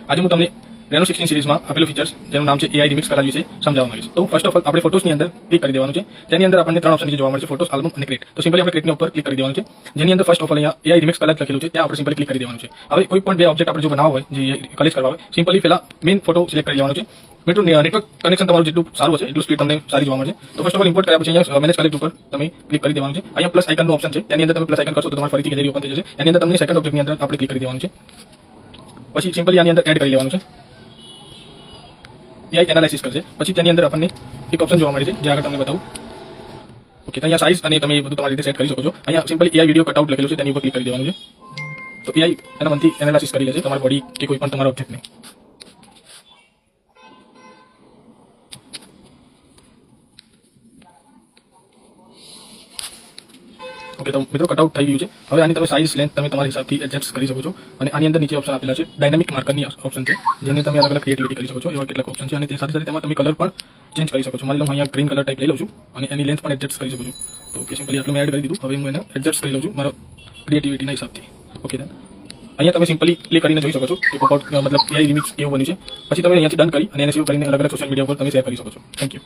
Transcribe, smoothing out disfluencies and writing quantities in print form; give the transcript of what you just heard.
આજે હું તમને રેનો 16 સિરીઝમાં આપેલું ફીચર્સ જેનું નામ છે AI રિમિક્સ કલર વિશે સમજાવવા માંગીશ. તો ફર્સ્ટ ઓફ ઓલ આપણે ફોટોસની અંદર ક્લિક કરી દેવાનું છે. તેની અંદર આપણને ત્રણ ઓપ્શન જોવા મળશે, ફોટોસ, આલ્બમ અને ક્રિએટ. તો સિમ્પલી આપણે ક્રિએટની ઉપર ક્લિક કરી દેવાનું છે. જેની અંદર ફર્સ્ટ ઓફ ઓલ અહીંયા AI રિમિક્સ કલર લખેલું છે, ત્યાં આપણે સિમ્પલી ક્લિક કરી દેવાનું છે. હવે કોઈ પણ બે ઓબ્જેક્ટ આપણે જો બનાવવા હોય, જે કલેક્ટ કરવા હોય, સિમ્પલી પહેલા મેઇન ફોટો સિલેક્ટ કરી લેવાનો છે. નેટવર્ક કનેક્શન તમારું જેટલું સારું હશે એટલું સ્પીડ તમને સારી જોવા મળશે. તો ફર્સ્ટ ઓફ ઓલ ઇમ્પોર્ટ કર્યા પછી અહીંયા મેનેજ કલેક્ટ ઉપર તમે ક્લિક કરી દેવાનું છે. અહીંયા પ્લસ આઇકનનો ઓપ્શન છે, તેની અંદર તમે પ્લસ આઇકન કરશો તો તમારે ફરીથી ગેલેરી ઓપન થઈ જશે. એની અંદર તમને સેકન્ડ ઓબ્જેક્ટની અંદર આપણે ક્લિક કરી દેવાનું છે. પછી સિમ્પલી આની અંદર એડ કરી લેવાનું છે. AI એનાલિસિસ કરશે. પછી તેની અંદર આપણને એક ઓપ્શન જોવા મળે છે, જે આગળ તમને બતાવું. ઓકે, તો અહીંયા સાઇઝ અને તમે બધું તમારી રીતે સેટ કરી શકો છો. અહીંયા સિમ્પલી AI વિડિયો કટઆઉટ લખેલું છે, તેની ઉપર ક્લિક કરી દેવાનું છે. તો AI એના મનથી એનાલિસિસ કરી લેશે તમારી બોડી કે કોઈ પણ તમારા ઓબ્જેક્ટને. ઓકે, તો મિત્રો કટઆઉટ થઈ ગયું છે. હવે આની તમે સાઇઝ લેન્થ તમે તમારા હિસાબથી એડજસ્ટ કરી શકો છો. અને આની અંદર નીચે ઓપ્શન આપેલા છે, ડાયનામિક માર્કરની ઓપ્શન છે, જેને તમે અલગ અલગ ક્રિએટિવિટી કરી શકો છો. એવા કેટલાક ઓપ્શન છે અને તે સાથે સાથે તેમાં તમે કલર પણ ચેન્જ કરી શકો છો. માની લો હું અહીંયા ગ્રીન કલર ટાઈપ લઈ લઉં છું અને એની લેન્થ પણ એડજસ્ટ કરી શકું છું. તો ઓકે, સિમ્પલી આટલું મેં એડ કરી દીધું. હવે હું એને એડજસ્ટ કરી લઉં છું મારા ક્રિએટિવિટીના હિસાબથી. ઓકે, અહીંયા તમે સિમ્પલી ક્લિક કરીને જોઈ શકો છો કે પોપઆઉટ મતલબ AI રિમિક્સ કેવું બન્યું છે. પછી તમે અહીંયાથી ડન કરી અને એને સેવ કરીને અલગ અલગ સોશિયલ મીડિયા પર તમે શેર કરી શકો છો. Thank you.